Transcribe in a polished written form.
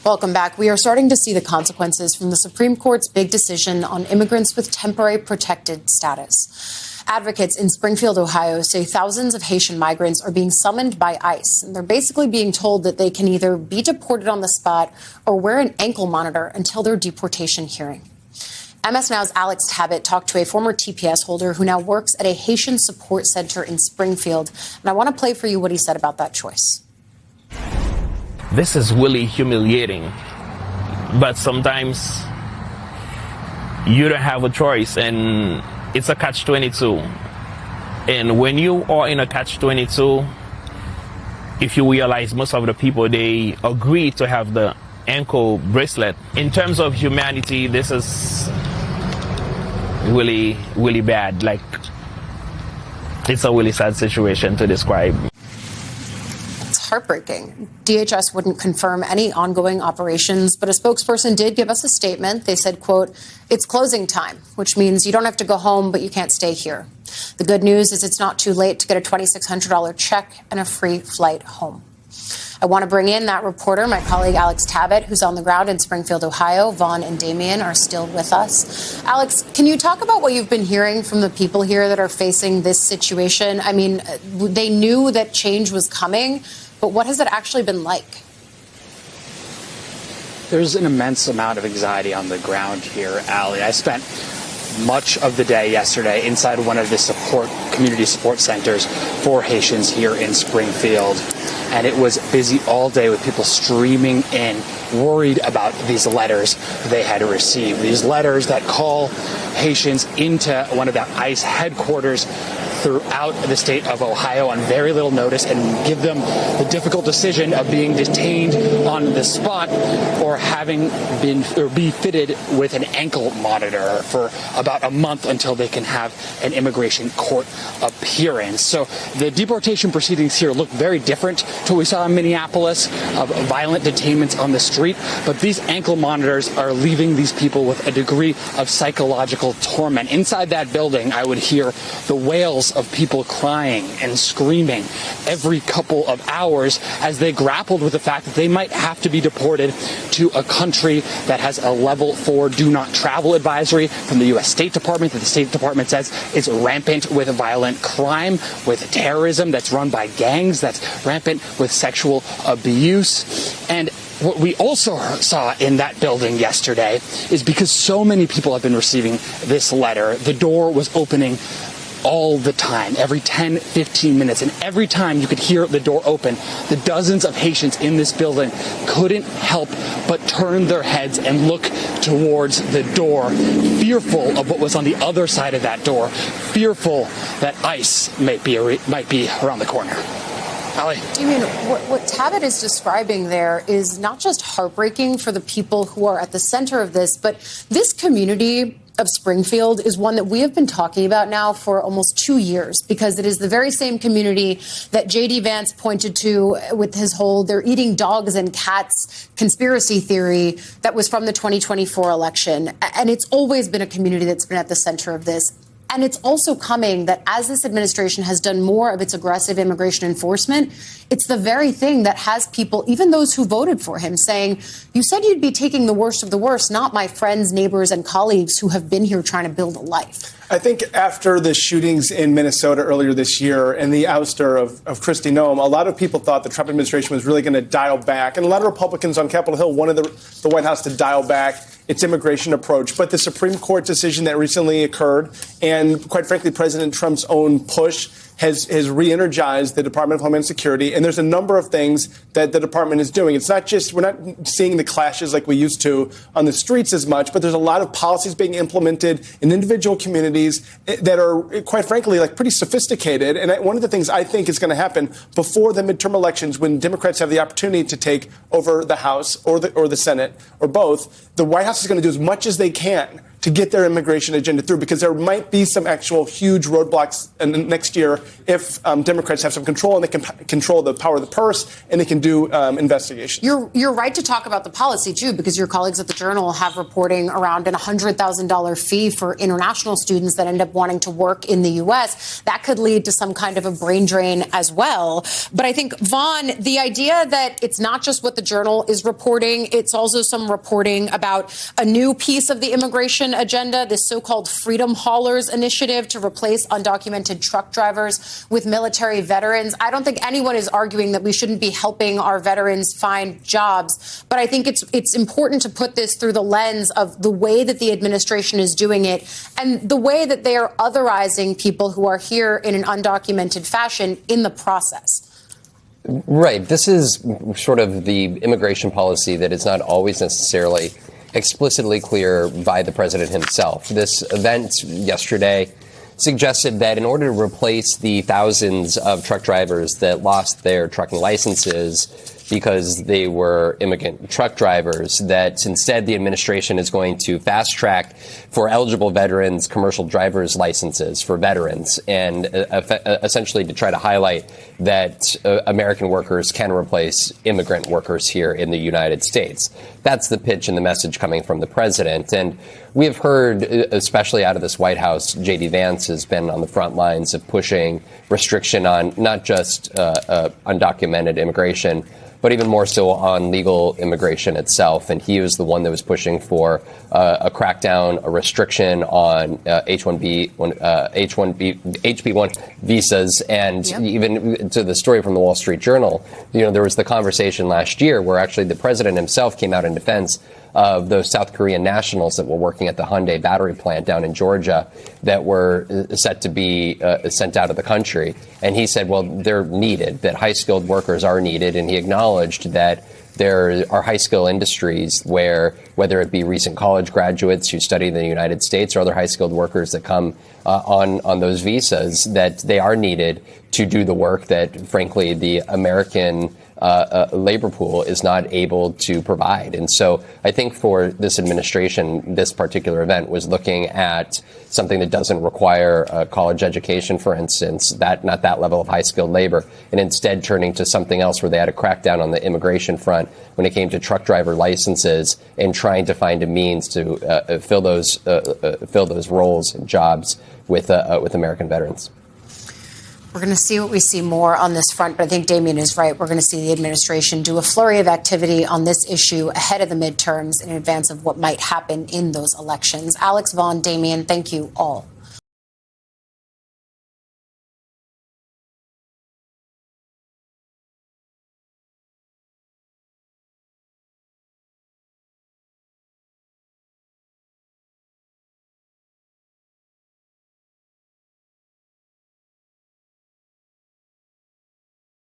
Welcome back. We are starting to see the consequences from the Supreme Court's big decision on immigrants with temporary protected status. Advocates in Springfield, Ohio, say thousands of Haitian migrants are being summoned by ICE. And they're basically being told that they can either be deported on the spot or wear an ankle monitor until their deportation hearing. MS Now's Alex Tabbitt talked to a former TPS holder who now works at a Haitian support center in Springfield. And I want to play for you what he said about that choice. This is really humiliating, but sometimes you don't have a choice, and it's a catch-22. And when you are in a catch-22, if you realize most of the people, they agree to have the ankle bracelet. In terms of humanity, this is really, really bad. Like, it's a really sad situation to describe. Heartbreaking. DHS wouldn't confirm any ongoing operations, but a spokesperson did give us a statement. They said, quote, "It's closing time," which means you don't have to go home, but you can't stay here. The good news is it's not too late to get a $2,600 check and a free flight home. I want to bring in that reporter, my colleague Alex Tabbitt, who's on the ground in Springfield, Ohio. Vaughn and Damien are still with us. Alex, can you talk about what you've been hearing from the people here that are facing this situation? I mean, they knew that change was coming, but what has it actually been like? There's an immense amount of anxiety on the ground here, Allie. I spent much of the day yesterday inside one of the community support centers for Haitians here in Springfield. And it was busy all day with people streaming in, worried about these letters they had received. These letters that call Haitians into one of the ICE headquarters throughout the state of Ohio on very little notice and give them the difficult decision of being detained on the spot or be fitted with an ankle monitor for about a month until they can have an immigration court appearance. So the deportation proceedings here look very different to what we saw in Minneapolis, of violent detainments on the street. But these ankle monitors are leaving these people with a degree of psychological torment. Inside that building, I would hear the wails of people crying and screaming every couple of hours as they grappled with the fact that they might have to be deported to a country that has a level 4 do not travel advisory from the U.S. State Department, that the State Department says is rampant with violent crime, with terrorism that's run by gangs, that's rampant with sexual abuse. And what we also saw in that building yesterday is because so many people have been receiving this letter, the door was opening all the time, every 10, 15 minutes. And every time you could hear the door open, the dozens of Haitians in this building couldn't help but turn their heads and look towards the door, fearful of what was on the other side of that door, fearful that ICE might be around the corner. Allie. Damien, what Tabbitt is describing there is not just heartbreaking for the people who are at the center of this, but this community of Springfield is one that we have been talking about now for almost 2 years, because it is the very same community that J.D. Vance pointed to with his whole "they're eating dogs and cats" conspiracy theory that was from the 2024 election. And it's always been a community that's been at the center of this. And it's also coming that as this administration has done more of its aggressive immigration enforcement, it's the very thing that has people, even those who voted for him, saying, "You said you'd be taking the worst of the worst, not my friends, neighbors, and colleagues who have been here trying to build a life." I think after the shootings in Minnesota earlier this year and the ouster of Kristi Noem, a lot of people thought the Trump administration was really going to dial back. And a lot of Republicans on Capitol Hill wanted the White House to dial back its immigration approach. But the Supreme Court decision that recently occurred, and quite frankly, President Trump's own push, has re-energized the Department of Homeland Security. And there's a number of things that the department is doing. It's not just, we're not seeing the clashes like we used to on the streets as much, but there's a lot of policies being implemented in individual communities that are, quite frankly, like pretty sophisticated. And one of the things I think is going to happen before the midterm elections, when Democrats have the opportunity to take over the House or the Senate or both, the White House is going to do as much as they can to get their immigration agenda through, because there might be some actual huge roadblocks next year if Democrats have some control, and they can control the power of the purse, and they can do investigations. You're right to talk about the policy, too, because your colleagues at the Journal have reporting around an $100,000 fee for international students that end up wanting to work in the U.S. That could lead to some kind of a brain drain as well. But I think, Vaughn, the idea that it's not just what the Journal is reporting, it's also some reporting about a new piece of the immigration agenda, this so-called Freedom Haulers initiative to replace undocumented truck drivers with military veterans. I don't think anyone is arguing that we shouldn't be helping our veterans find jobs, but I think it's important to put this through the lens of the way that the administration is doing it and the way that they are otherizing people who are here in an undocumented fashion in the process. Right. This is sort of the immigration policy that is not always necessarily explicitly clear by the president himself. This event yesterday suggested that in order to replace the thousands of truck drivers that lost their trucking licenses because they were immigrant truck drivers, that instead the administration is going to fast track for eligible veterans commercial driver's licenses for veterans, and essentially to try to highlight that American workers can replace immigrant workers here in the United States. That's the pitch and the message coming from the president. And we have heard, especially out of this White House, J.D. Vance has been on the front lines of pushing restriction on not just undocumented immigration, but even more so on legal immigration itself. And he was the one that was pushing for a crackdown, a restriction on HB1 visas. And even to the story from the Wall Street Journal, there was the conversation last year where actually the president himself came out in defense of those South Korean nationals that were working at the Hyundai battery plant down in Georgia that were set to be sent out of the country. And he said, well, they're needed, that high-skilled workers are needed. And he acknowledged that there are high-skill industries where, whether it be recent college graduates who study in the United States or other high-skilled workers that come on those visas, that they are needed to do the work that, frankly, the American labor pool is not able to provide. And so I think for this administration, this particular event was looking at something that doesn't require a college education, for instance, not that level of high-skilled labor, and instead turning to something else where they had a crackdown on the immigration front when it came to truck driver licenses and trying to find a means to fill those roles and jobs with American veterans. We're going to see what we see more on this front, but I think Damien is right. We're going to see the administration do a flurry of activity on this issue ahead of the midterms in advance of what might happen in those elections. Alex, Vaughn, Damien, thank you all.